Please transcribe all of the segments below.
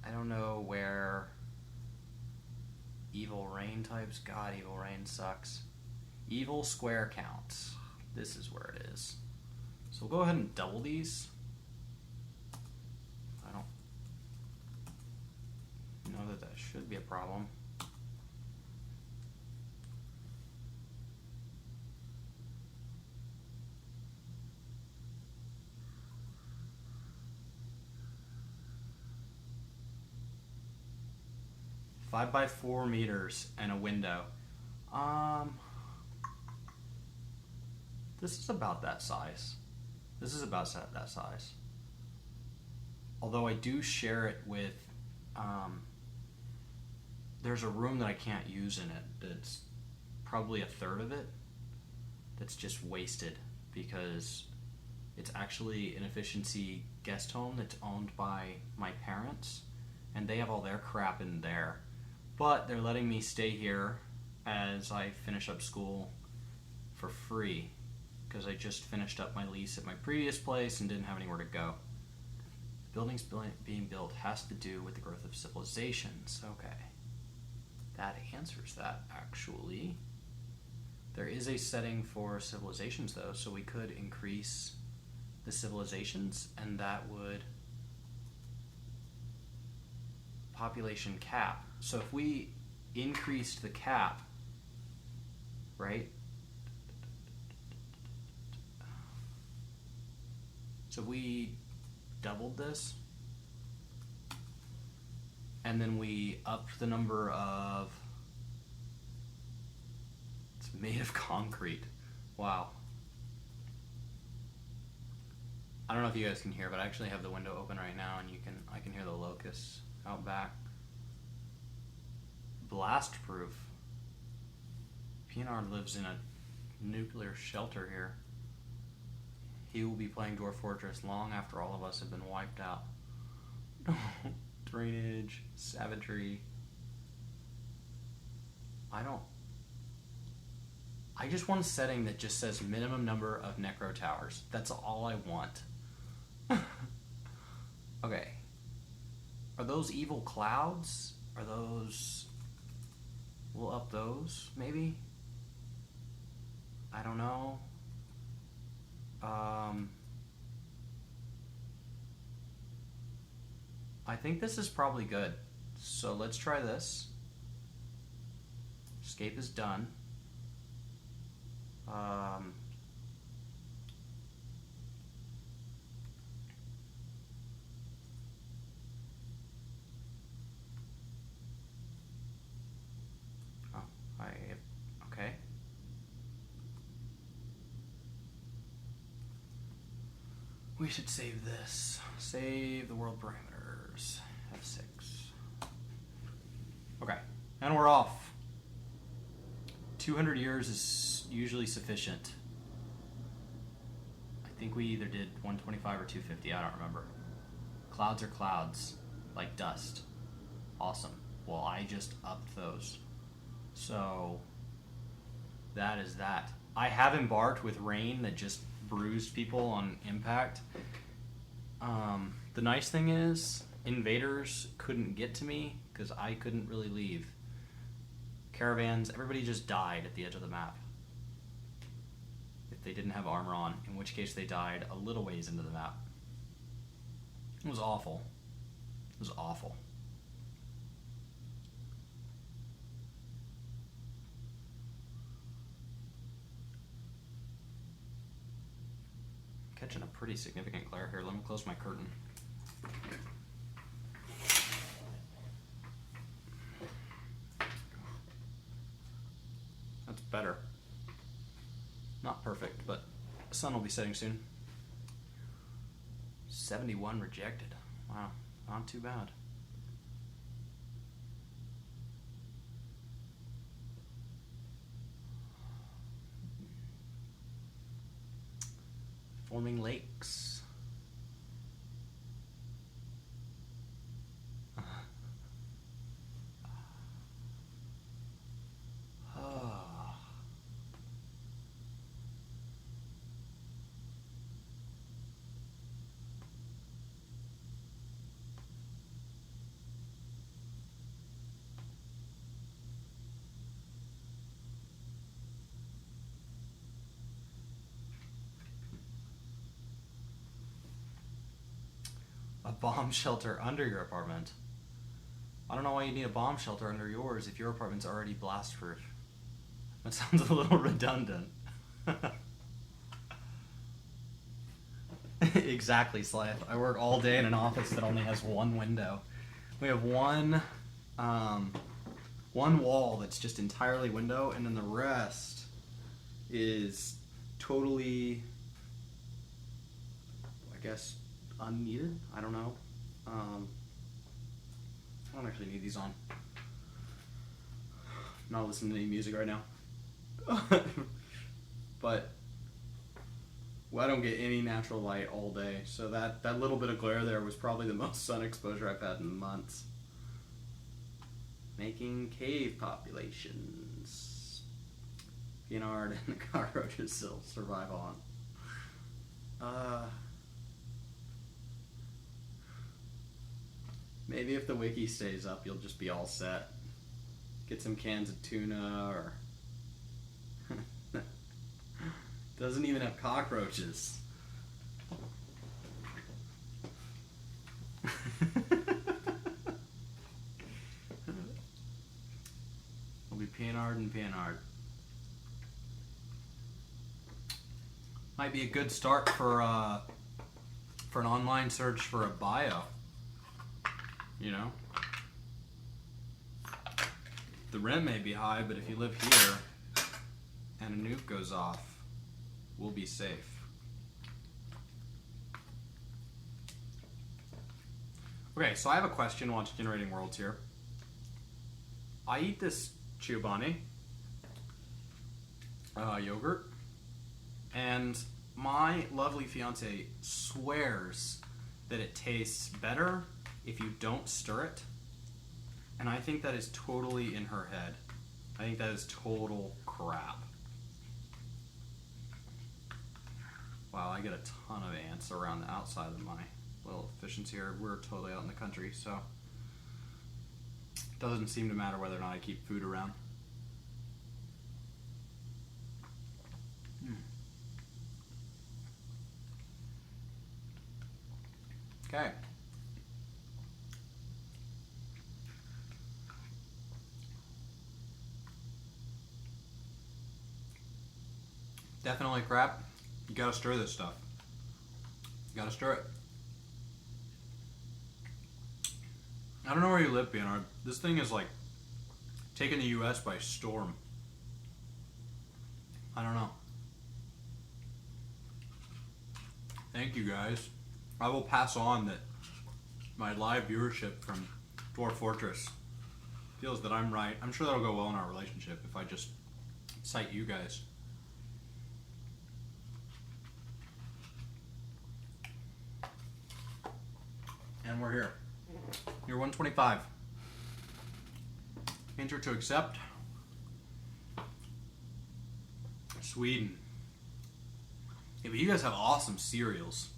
I don't know where evil rain types. God, evil rain sucks. Evil square count. This is where it is. So we'll go ahead and double these. I don't know that should be a problem. Five by 4 meters and a window. This is about that size. This is about that size. Although I do share it with, there's a room that I can't use in it that's probably a third of it that's just wasted because it's actually an efficiency guest home that's owned by my parents and they have all their crap in there. But they're letting me stay here as I finish up school for free because I just finished up my lease at my previous place and didn't have anywhere to go. The buildings being built has to do with the growth of civilizations. Okay. That answers that, actually. There is a setting for civilizations, though, so we could increase the civilizations, and that would population cap. So if we increased the cap, right? So we doubled this, and then we upped the number of... It's made of concrete. Wow. I don't know if you guys can hear, but I actually have the window open right now, and I can hear the locusts out back. Blast proof. PNR lives in a nuclear shelter here. He will be playing Dwarf Fortress long after all of us have been wiped out. Drainage, savagery. I just want a setting that just says minimum number of Necro towers. That's all I want. Okay. Are those evil clouds? Are those... We'll up those, maybe? I don't know. I think this is probably good. So let's try this. Escape is done. Okay. We should save this. Save the world parameters. F6. Okay, and we're off. 200 years is usually sufficient. I think we either did 125 or 250, I don't remember. Clouds are clouds, like dust. Awesome. Well, I just upped those. So, that is that. I have embarked with rain that just bruised people on impact. The nice thing is, invaders couldn't get to me because I couldn't really leave. Caravans, everybody just died at the edge of the map. If they didn't have armor on, in which case they died a little ways into the map. It was awful. It was awful. Catching a pretty significant glare here. Let me close my curtain. That's better. Not perfect, but the sun will be setting soon. 71 rejected. Wow, not too bad. Forming lakes. A bomb shelter under your apartment. I don't know why you need a bomb shelter under yours if your apartment's already blast proof. That sounds a little redundant. Exactly, Slythe. I work all day in an office that only has one window. We have one wall that's just entirely window, and then the rest is totally, I guess, unneeded. I don't know. I don't actually need these on. I'm not listening to any music right now. But well, I don't get any natural light all day, so that little bit of glare there was probably the most sun exposure I've had in months. Making cave populations. Pianard and the cockroaches still survive on. Maybe if the wiki stays up, you'll just be all set. Get some cans of tuna, or... Doesn't even have cockroaches. We'll be Pianard and Pianard. Might be a good start for an online search for a bio. You know? The rent may be high, but if you live here and a nuke goes off, we'll be safe. Okay, so I have a question while generating worlds here. I eat this Chobani yogurt, and my lovely fiance swears that it tastes better if you don't stir it, and I think that is totally in her head. I think that is total crap. Wow, I get a ton of ants around the outside of my little efficiency here. We're totally out in the country, so it doesn't seem to matter whether or not I keep food around. Okay. Definitely crap. You gotta stir this stuff. You gotta stir it. I don't know where you live, Pianard. This thing is like taking the US by storm. I don't know. Thank you guys. I will pass on that my live viewership from Dwarf Fortress feels that I'm right. I'm sure that'll go well in our relationship if I just cite you guys. And we're here. You're 125. Enter to accept. Sweden. Yeah, but you guys have awesome cereals.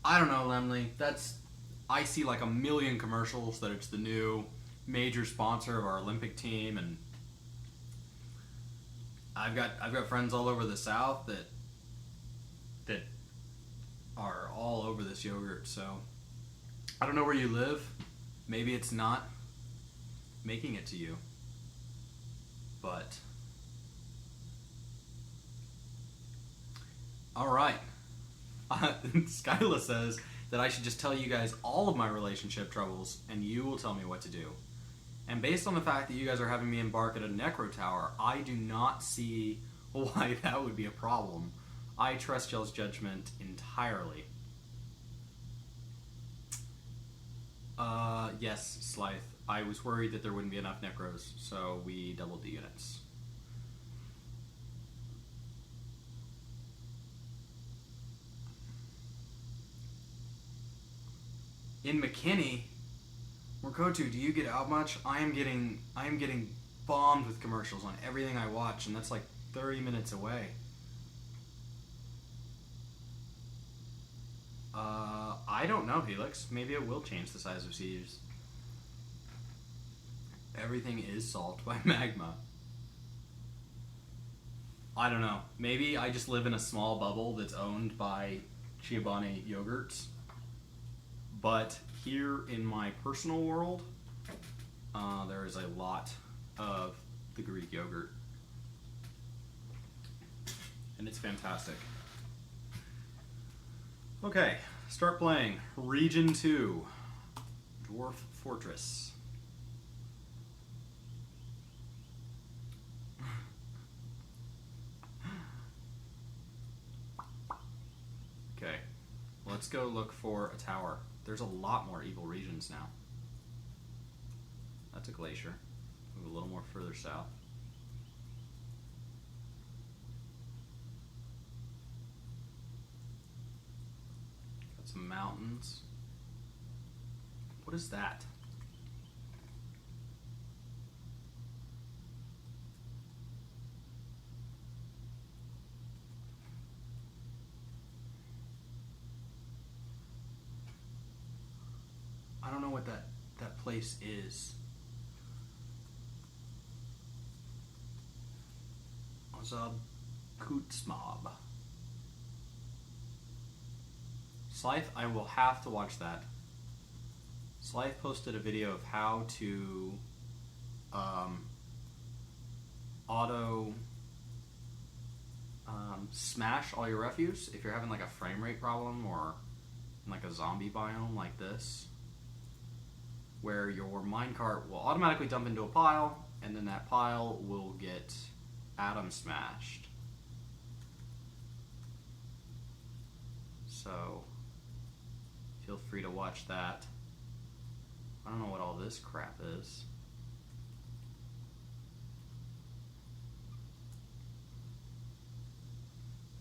I don't know, Lemley. I see like a million commercials that it's the new major sponsor of our Olympic team, and I've got friends all over the South that are all over this yogurt, so I don't know where you live. Maybe it's not making it to you. But alright. Skyla says that I should just tell you guys all of my relationship troubles and you will tell me what to do. And based on the fact that you guys are having me embark at a Necro tower, I do not see why that would be a problem. I trust y'all's judgment entirely. Yes, Slythe. I was worried that there wouldn't be enough Necros, so we doubled the units. In McKinney, Morkotu, do you get out much? I am getting bombed with commercials on everything I watch, and that's like 30 minutes away. I don't know, Helix. Maybe it will change the size of sieves. Everything is solved by magma. I don't know. Maybe I just live in a small bubble that's owned by Chobani yogurts. But here in my personal world, there is a lot of the Greek yogurt. And it's fantastic. Okay, start playing. Region 2, Dwarf Fortress. Okay, let's go look for a tower. There's a lot more evil regions now. That's a glacier. Move a little more further south. Got some mountains. What is that? I don't know what that place is. Kutzmob. Slythe, I will have to watch that. Slythe posted a video of how to auto smash all your refuse if you're having like a frame rate problem or in like a zombie biome like this, where your minecart will automatically dump into a pile and then that pile will get atom smashed. So feel free to watch that. I don't know what all this crap is.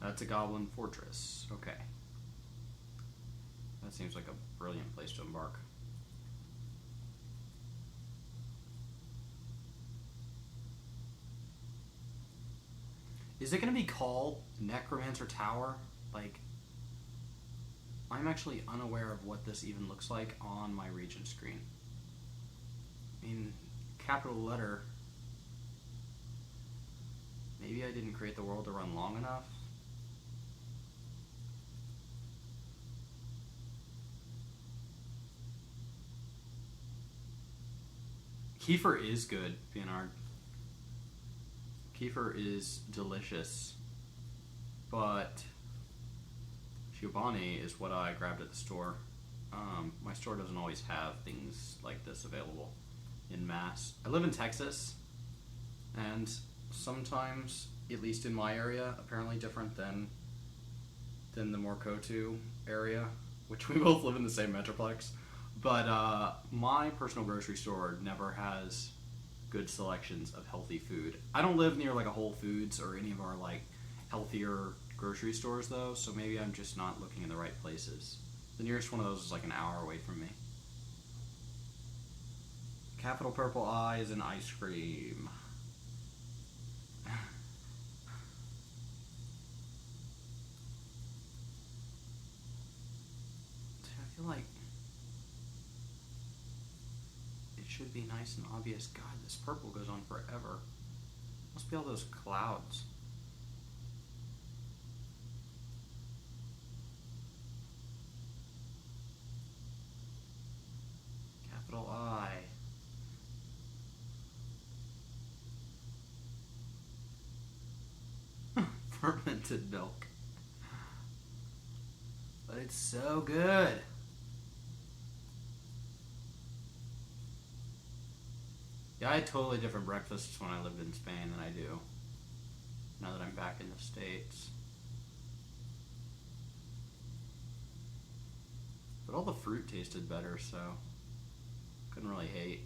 That's a goblin fortress. Okay. That seems like a brilliant place to embark. Is it going to be called Necromancer Tower? Like, I'm actually unaware of what this even looks like on my region screen. I mean, capital letter. Maybe I didn't create the world to run long enough. Aquifer is good, Bernard. Aquifer is delicious, but Giovanni is what I grabbed at the store. My store doesn't always have things like this available in mass. I live in Texas, and sometimes, at least in my area, apparently different than the Morcotu area, which we both live in the same metroplex. But my personal grocery store never has good selections of healthy food. I don't live near like a Whole Foods or any of our like healthier grocery stores though, so maybe I'm just not looking in the right places. The nearest one of those is like an hour away from me. Capital Purple Eye is an ice cream. I feel like it should be nice and obvious. God, this purple goes on forever. Must be all those clouds. Capital I. Fermented milk. But it's so good. Yeah, I had totally different breakfasts when I lived in Spain than I do now that I'm back in the States. But all the fruit tasted better, so couldn't really hate.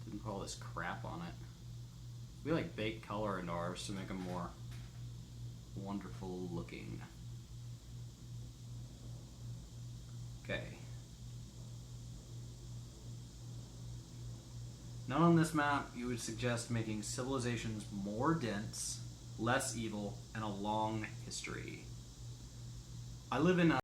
Didn't put all this crap on it. We like baked color into ours to make them more wonderful looking. Okay. Now on this map, you would suggest making civilizations more dense, less evil, and a long history. I live in